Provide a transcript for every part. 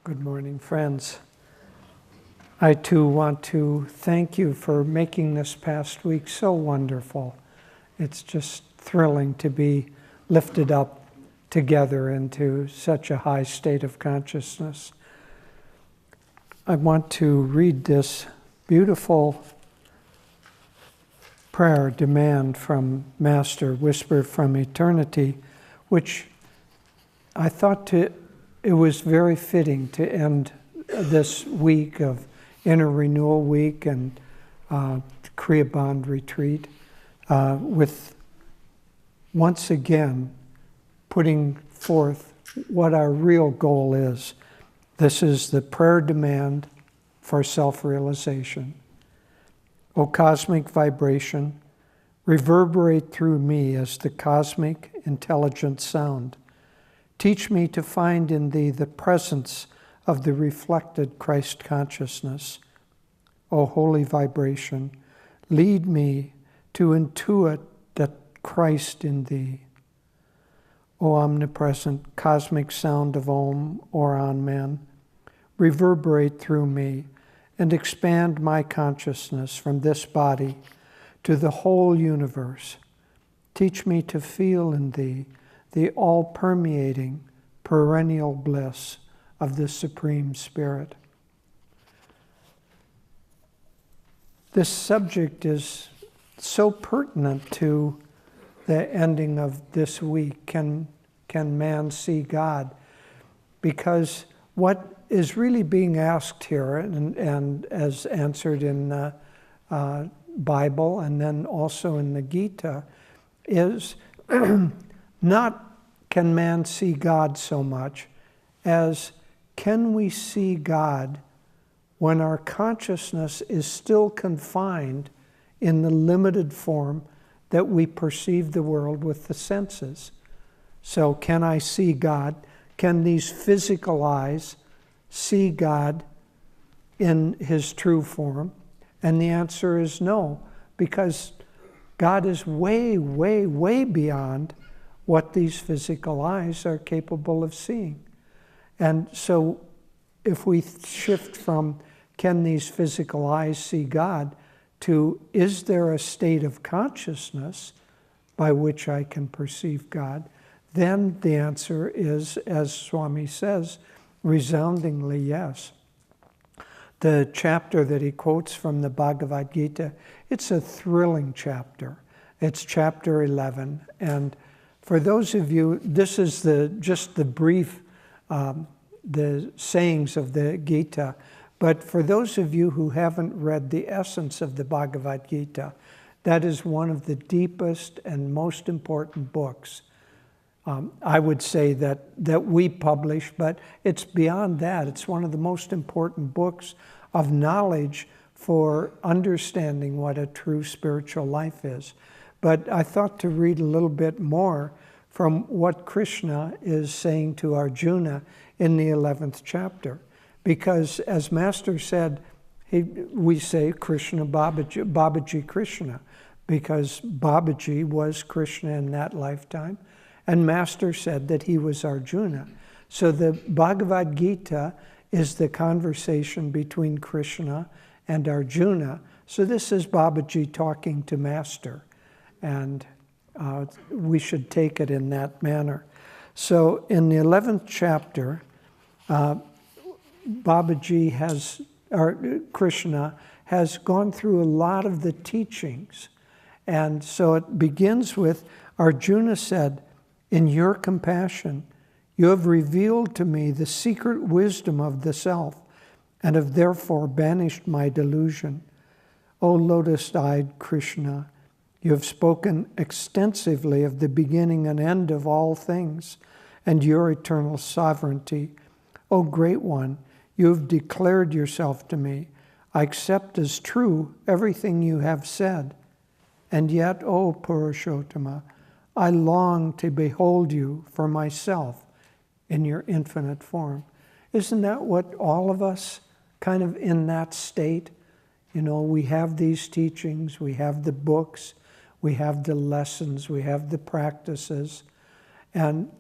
Good morning, friends. I too want to thank you for making this past week so wonderful. It's just thrilling to be lifted up together into such a high state of consciousness. I want to read this beautiful prayer demand from Master, whispered from eternity, which I thought it was very fitting to end this week of Inner Renewal Week and Kriya Bond Retreat with once again putting forth what our real goal is. This is the prayer demand for self-realization. O cosmic vibration, reverberate through me as the cosmic intelligent sound. Teach me to find in thee the presence of the reflected Christ consciousness. O holy vibration, lead me to intuit that Christ in thee. O omnipresent cosmic sound of Om or Anman, reverberate through me and expand my consciousness from this body to the whole universe. Teach me to feel in thee the all-permeating, perennial bliss of the Supreme Spirit. This subject is so pertinent to the ending of this week. Can man see God? Because what is really being asked here, and as answered in the Bible and then also in the Gita, is not can man see God so much as can we see God when our consciousness is still confined in the limited form that we perceive the world with the senses. So can I see God? Can these physical eyes see God in his true form? And the answer is no, because God is way, way, way beyond what these physical eyes are capable of seeing. And so if we shift from can these physical eyes see God to is there a state of consciousness by which I can perceive God, then the answer is, as Swami says, resoundingly yes. The chapter that he quotes from the Bhagavad Gita, it's a thrilling chapter. It's chapter 11, and for those of you, this is just the brief, the sayings of the Gita. But for those of you who haven't read the essence of the Bhagavad Gita, that is one of the deepest and most important books. I would say that we publish, but it's beyond that. It's one of the most important books of knowledge for understanding what a true spiritual life is. But I thought to read a little bit more from what Krishna is saying to Arjuna in the 11th chapter. Because as Master said, we say Krishna Babaji, Babaji Krishna, because Babaji was Krishna in that lifetime. And Master said that he was Arjuna. So the Bhagavad Gita is the conversation between Krishna and Arjuna. So this is Babaji talking to Master. And we should take it in that manner. So in the 11th chapter, Babaji has, or Krishna has gone through a lot of the teachings. And so it begins with, Arjuna said, in your compassion, you have revealed to me the secret wisdom of the self and have therefore banished my delusion. O lotus-eyed Krishna, you have spoken extensively of the beginning and end of all things and your eternal sovereignty. O Great One, you have declared yourself to me. I accept as true everything you have said. And yet, O Purushottama, I long to behold you for myself in your infinite form. Isn't that what all of us kind of in that state? You know, we have these teachings, we have the books, we have the lessons, we have the practices, and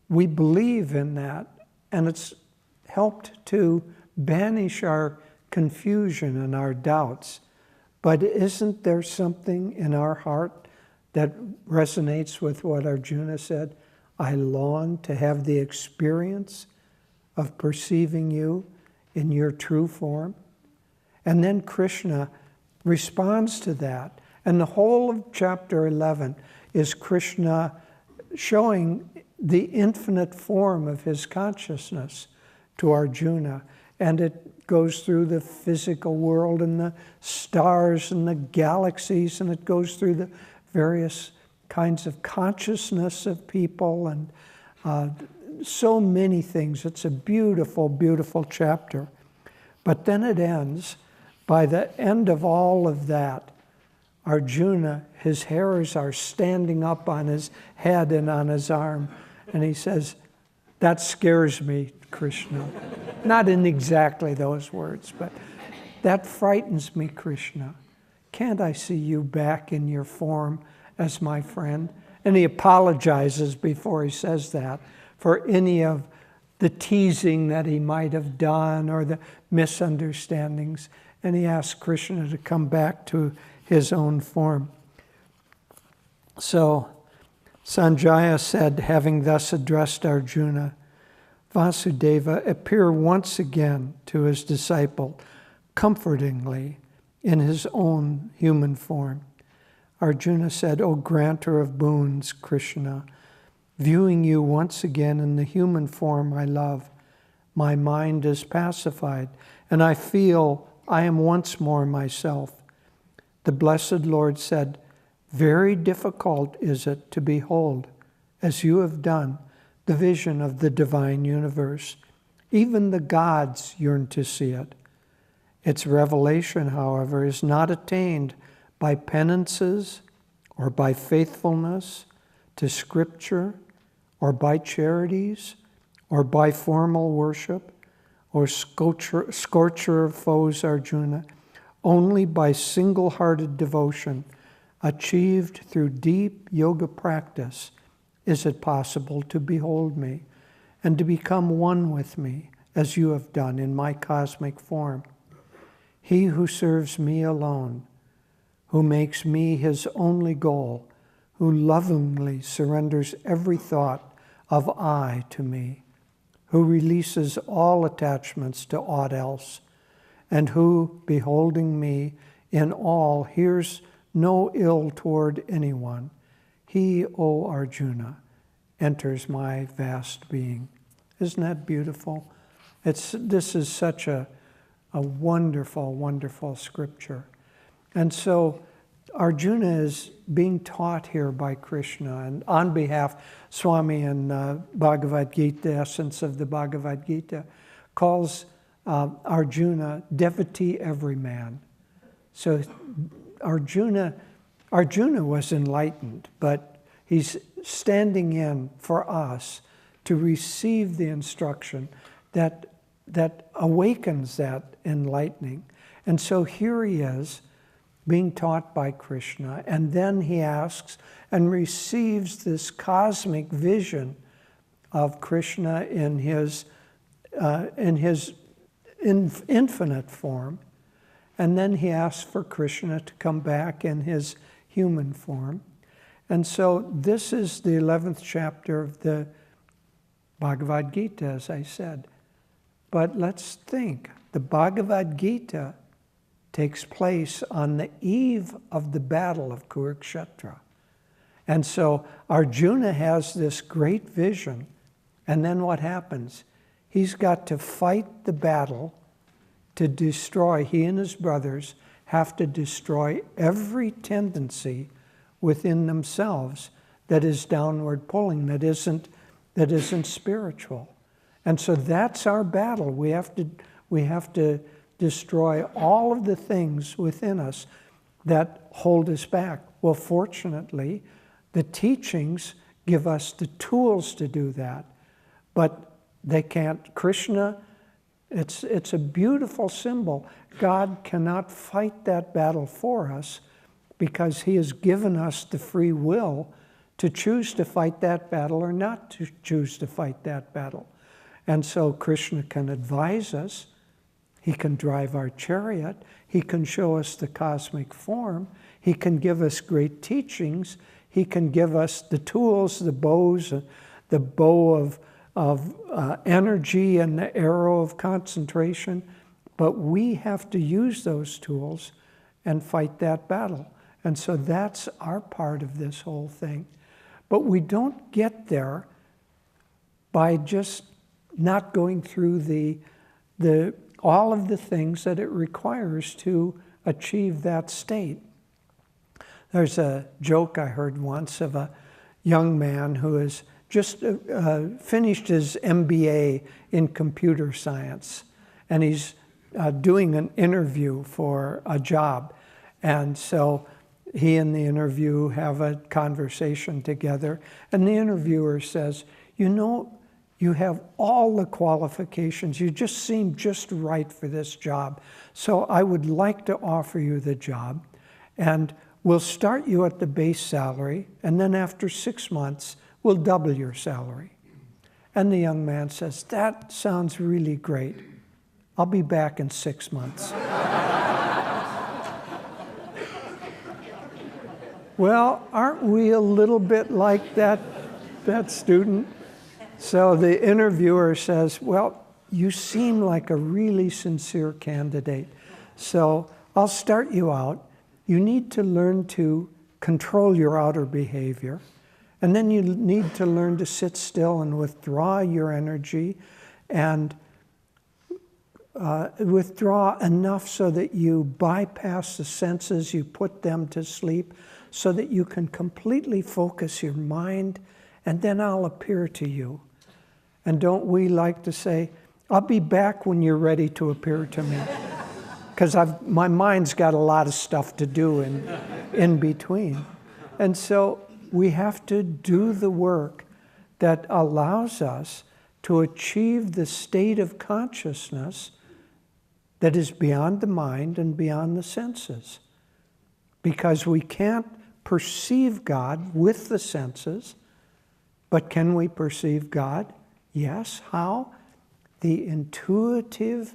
we believe in that. And it's helped to banish our confusion and our doubts. But isn't there something in our heart that resonates with what Arjuna said? I long to have the experience of perceiving you in your true form. And then Krishna responds to that. And the whole of chapter 11 is Krishna showing the infinite form of his consciousness to Arjuna. And it goes through the physical world and the stars and the galaxies, and it goes through the various kinds of consciousness of people and so many things. It's a beautiful, beautiful chapter. But then it ends, by the end of all of that, Arjuna, his hairs are standing up on his head and on his arm, and he says, that scares me, Krishna. Not in exactly those words, but that frightens me, Krishna. Can't I see you back in your form as my friend? And he apologizes before he says that for any of the teasing that he might have done or the misunderstandings. And he asks Krishna to come back to his own form. So Sanjaya said, having thus addressed Arjuna, Vasudeva appeared once again to his disciple, comfortingly in his own human form. Arjuna said, O granter of boons, Krishna, viewing you once again in the human form I love, my mind is pacified, and I feel I am once more myself. The blessed Lord said, very difficult is it to behold, as you have done, the vision of the divine universe. Even the gods yearn to see it. Its revelation, however, is not attained by penances or by faithfulness to Scripture or by charities or by formal worship or scorcher of foes, Arjuna. Only by single-hearted devotion, achieved through deep yoga practice, is it possible to behold me and to become one with me, as you have done in my cosmic form. He who serves me alone, who makes me his only goal, who lovingly surrenders every thought of I to me, who releases all attachments to aught else, and who, beholding me in all, hears no ill toward anyone, he, O Arjuna, enters my vast being. Isn't that beautiful? This is such a wonderful, wonderful scripture. And so Arjuna is being taught here by Krishna, and on behalf, Swami in Bhagavad Gita, the essence of the Bhagavad Gita, calls Arjuna devotee everyman. So Arjuna was enlightened, but he's standing in for us to receive the instruction that awakens that enlightening. And so here he is, being taught by Krishna, and then he asks and receives this cosmic vision of Krishna in his infinite form, and then he asks for Krishna to come back in his human form. And so this is the 11th chapter of the Bhagavad Gita, as I said. But let's think, the Bhagavad Gita takes place on the eve of the battle of Kurukshetra. And so Arjuna has this great vision, and then what happens? He's got to fight the battle to destroy, he and his brothers have to destroy every tendency within themselves that is downward pulling, that isn't spiritual. And so that's our battle. We have to destroy all of the things within us that hold us back. Well, fortunately, the teachings give us the tools to do that, but they can't. Krishna, it's a beautiful symbol. God cannot fight that battle for us because he has given us the free will to choose to fight that battle or not to choose to fight that battle. And so Krishna can advise us. He can drive our chariot. He can show us the cosmic form. He can give us great teachings. He can give us the tools, the bows, the bow of energy and the arrow of concentration. But we have to use those tools and fight that battle. And so that's our part of this whole thing. But we don't get there by just not going through all of the things that it requires to achieve that state. There's a joke I heard once of a young man who has just finished his MBA in computer science, and he's doing an interview for a job. And so he and the interview have a conversation together, and the interviewer says, "You know, you have all the qualifications. You just seem just right for this job. So I would like to offer you the job, and we'll start you at the base salary, and then after 6 months, we'll double your salary." And the young man says, "That sounds really great. I'll be back in 6 months." Well, aren't we a little bit like that student? So the interviewer says, "Well, you seem like a really sincere candidate. So I'll start you out. You need to learn to control your outer behavior. And then you need to learn to sit still and withdraw your energy and withdraw enough so that you bypass the senses, you put them to sleep, so that you can completely focus your mind, and then I'll appear to you." And don't we like to say, "I'll be back when you're ready to appear to me," because my mind's got a lot of stuff to do in between. And so we have to do the work that allows us to achieve the state of consciousness that is beyond the mind and beyond the senses. Because we can't perceive God with the senses, but can we perceive God? Yes. How? The intuitive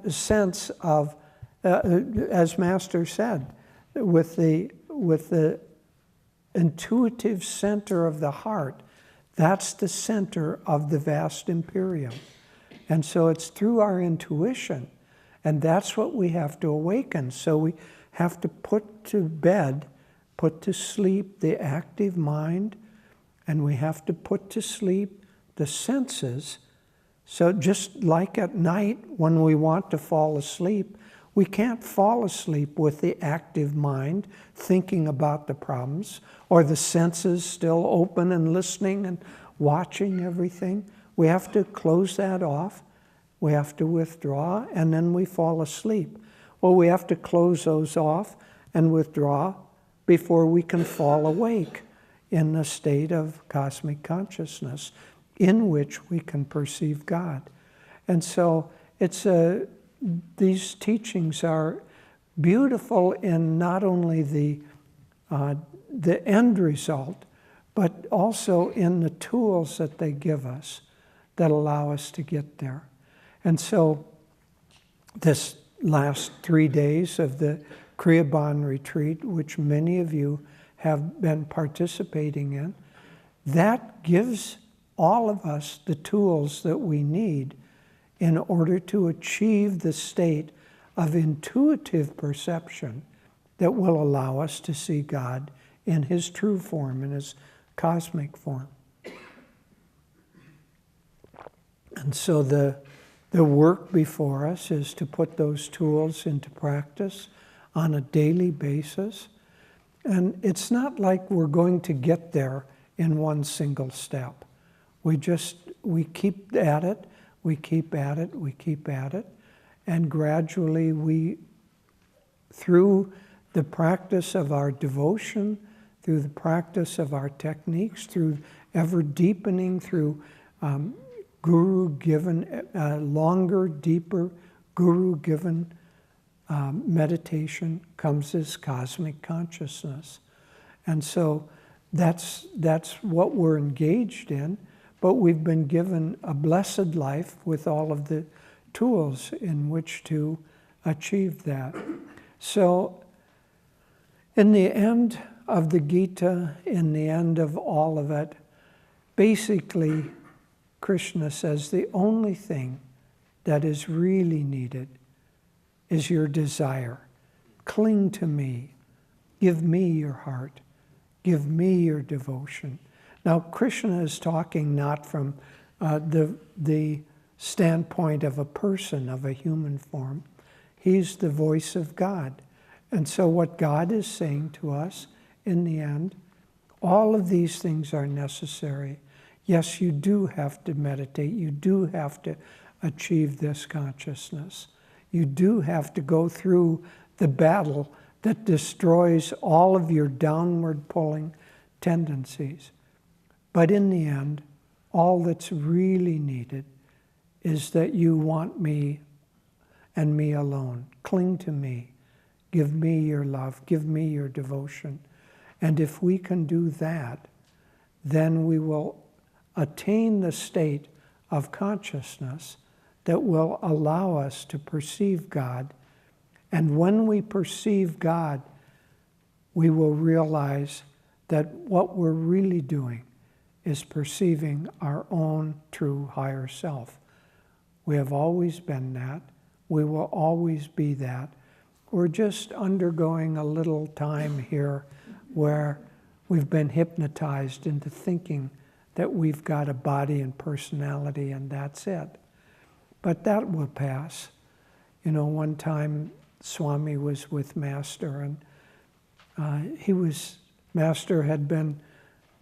sense of, as Master said, with the intuitive center of the heart. That's the center of the vast imperium. And so it's through our intuition, and that's what we have to awaken. So we have to put to bed, put to sleep the active mind, and we have to put to sleep the senses. So just like at night when we want to fall asleep, we can't fall asleep with the active mind thinking about the problems, or the senses still open and listening and watching everything. We have to close that off. We have to withdraw, and then we fall asleep. Well, we have to close those off and withdraw before we can fall awake in the state of cosmic consciousness in which we can perceive God. And so these teachings are beautiful in not only the end result, but also in the tools that they give us that allow us to get there. And so this last 3 days of the Kriyaban retreat, which many of you have been participating in, that gives all of us the tools that we need in order to achieve the state of intuitive perception that will allow us to see God in His true form, in His cosmic form. And so the work before us is to put those tools into practice on a daily basis. And it's not like we're going to get there in one single step. We keep at it, we keep at it, we keep at it, and gradually through the practice of our devotion, through the practice of our techniques, through ever deepening, through guru-given, longer, deeper, guru-given meditation comes this cosmic consciousness. And so that's what we're engaged in. but we've been given a blessed life with all of the tools in which to achieve that. So, in the end of the Gita, in the end of all of it, basically, Krishna says the only thing that is really needed is your desire. Cling to me. Give me your heart. Give me your devotion. Now, Krishna is talking not from the standpoint of a person, of a human form. He's the voice of God. And so what God is saying to us in the end, all of these things are necessary. Yes, you do have to meditate. You do have to achieve this consciousness. You do have to go through the battle that destroys all of your downward pulling tendencies. But in the end, all that's really needed is that you want me and me alone. Cling to me. Give me your love. Give me your devotion. And if we can do that, then we will attain the state of consciousness that will allow us to perceive God. And when we perceive God, we will realize that what we're really doing is perceiving our own true higher self. We have always been that. We will always be that. We're just undergoing a little time here where we've been hypnotized into thinking that we've got a body and personality and that's it. But that will pass. You know, one time Swami was with Master, and Master had been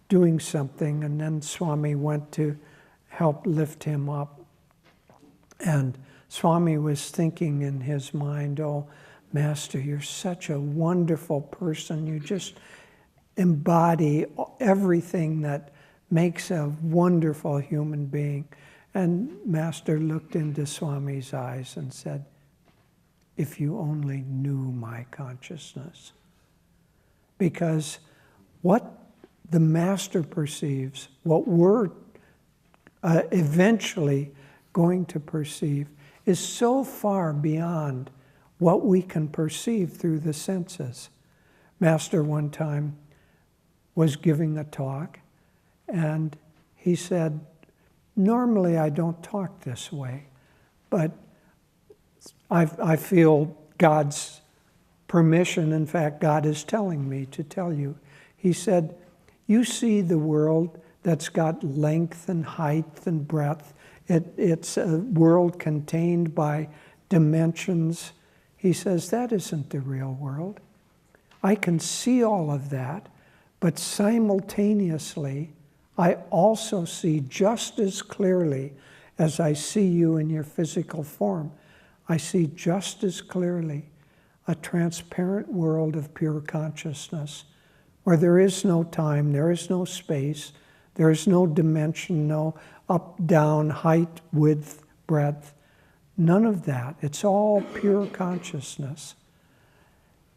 doing something, and then Swami went to help lift him up. And Swami was thinking in his mind, oh, Master, you're such a wonderful person. You just embody everything that makes a wonderful human being. And Master looked into Swami's eyes and said, if you only knew my consciousness. Because what the Master perceives, what we're eventually going to perceive, is so far beyond what we can perceive through the senses. Master one time was giving a talk, and he said, normally I don't talk this way, but I feel God's permission. In fact, God is telling me to tell you. He said, you see the world that's got length and height and breadth. It's a world contained by dimensions. He says, that isn't the real world. I can see all of that, but simultaneously, I also see just as clearly as I see you in your physical form. I see just as clearly a transparent world of pure consciousness where there is no time, there is no space, there is no dimension, no up, down, height, width, breadth. None of that. It's all pure consciousness.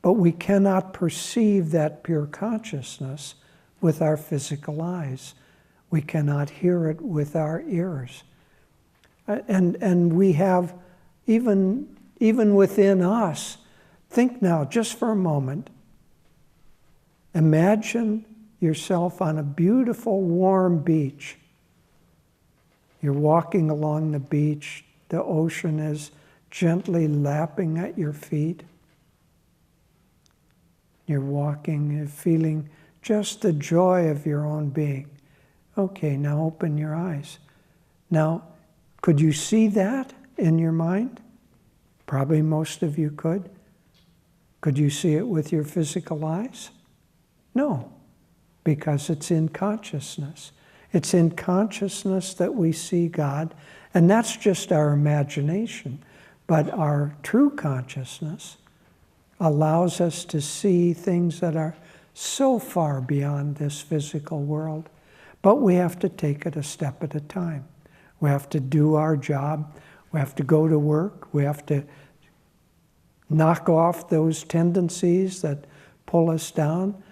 But we cannot perceive that pure consciousness with our physical eyes. We cannot hear it with our ears. And we have, even within us, think now, just for a moment, imagine yourself on a beautiful, warm beach. You're walking along the beach. The ocean is gently lapping at your feet. You're walking, you're feeling just the joy of your own being. Okay, now open your eyes. Now, could you see that in your mind? Probably most of you could. Could you see it with your physical eyes? No, because it's in consciousness. It's in consciousness that we see God, and that's just our imagination. But our true consciousness allows us to see things that are so far beyond this physical world. But we have to take it a step at a time. We have to do our job. We have to go to work. We have to knock off those tendencies that pull us down.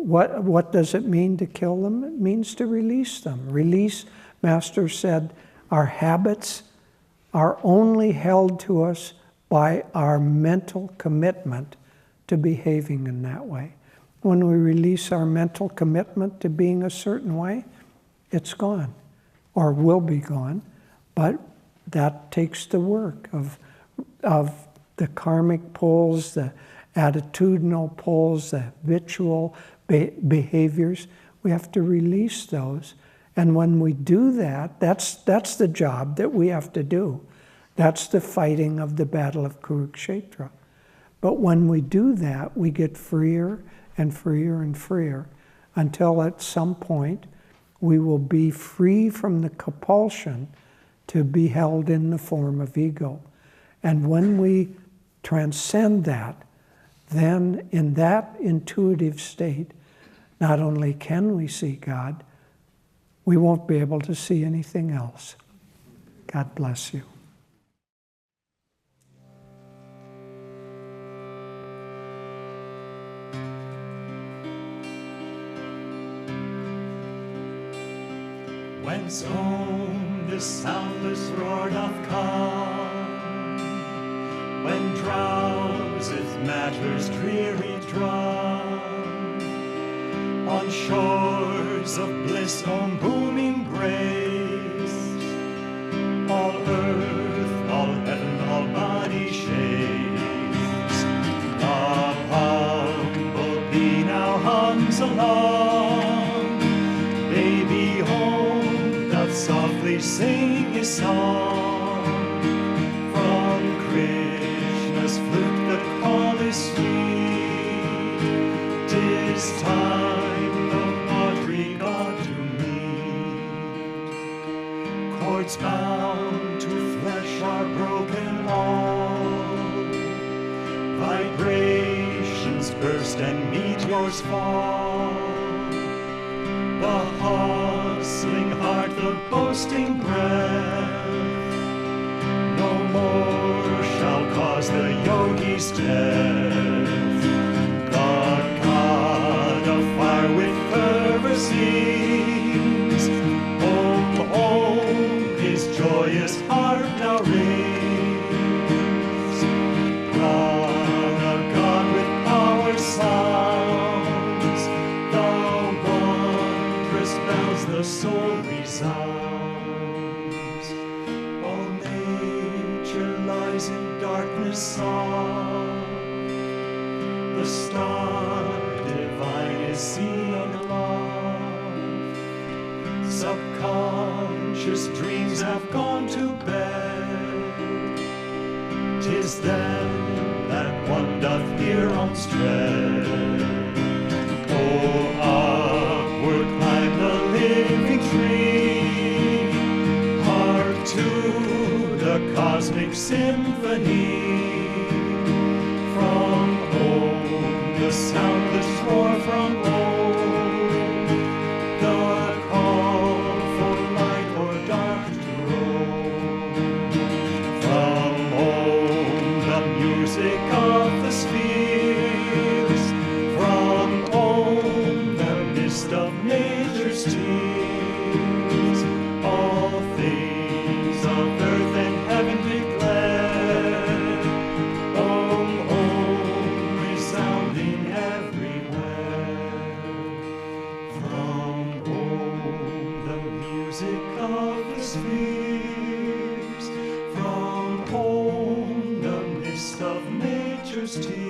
what does it mean to kill them? It means to release them. Release, Master said, our habits are only held to us by our mental commitment to behaving in that way. When we release our mental commitment to being a certain way, it's gone, or will be gone. But that takes the work of the karmic pulls, the attitudinal pulls, the habitual behaviors. We have to release those. And when we do that, that's the job that we have to do. That's the fighting of the battle of Kurukshetra. But when we do that, we get freer and freer and freer until at some point we will be free from the compulsion to be held in the form of ego. And when we transcend that, then in that intuitive state, not only can we see God, we won't be able to see anything else. God bless you. Whence on this soundless roar doth come, when drowseth matter's dreary drum, on shores of bliss on booming grace, all earth, all heaven, all body shakes. The humble bee now hums along, baby home doth softly sing his song. From Krishna's flute the call is sweet, 'tis time the Madri God to meet. Cords bound to flesh are broken all, vibrations burst and meteors fall. The hustling heart, the boasting breath, no more shall cause the yogi's death. The God of fire with fervor sings, Om, Om, his joyous heart now rings. Prana God with power sounds, the wondrous bells the soul resounds. All nature lies in darkness soft, the star divine is seen aloft. Subconscious dreams have gone to bed, 'tis then that one doth hear arms tread. Oh, upward climb the living tree, hark to the cosmic symphony. From Om, the soundless roar from Om, the call for light or dark to roam. From Om, the music of the spheres, from Om, the mist of nature's tears, all things of earth and heaven declare, Om, Om, resounding everywhere. From Om, the music of the spheres, from Om, the mist of nature's tears,